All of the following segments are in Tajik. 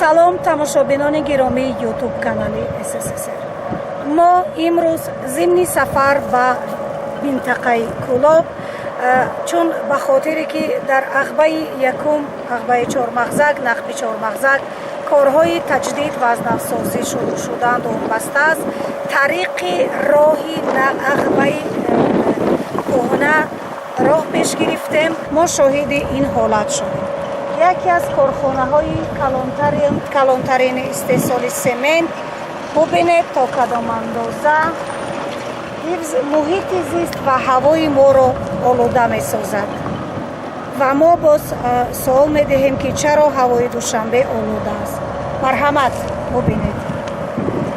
салом тамошобинони гиромии ютуб канали СССР. мо имрӯз зимни сафар ба минтақаи Кӯлоб, чун ба хотире ки дар ағбаи якум, ағбаи Чормағзак, нақби Чормағзак корҳои таҷдид ва азнавсозӣ шурӯъ шуданд он бастааст, тариқи роҳи ағбаи кӯҳна роҳ пеш гирифтем. мо шоҳиди ин ҳолат шудем. яке аз корхонаҳои калонтарини истеҳсоли семент бубинед то кадом андоза муҳити зист ва ҳавои моро олуда месозад. ва мо боз суол медиҳем ки чаро ҳавои Душанбе олуда аст. марҳамат, бубинед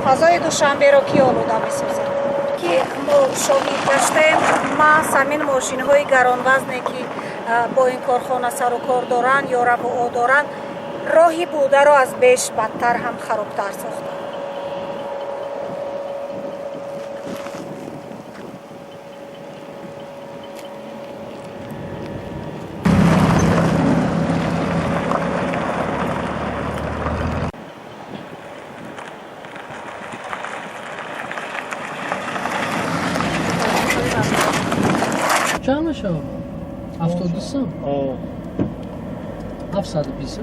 фазои Душанберо ки олуда месозад. ки мо шоҳид гаштем, маҳз ҳамин мошинҳои гаронвазне ки бо ин корхона сару кор доранд ё равоо доранд, роҳи бударо аз беш бадтар ҳам харобтар сохтанд. Чамаша? Автобусам? 720.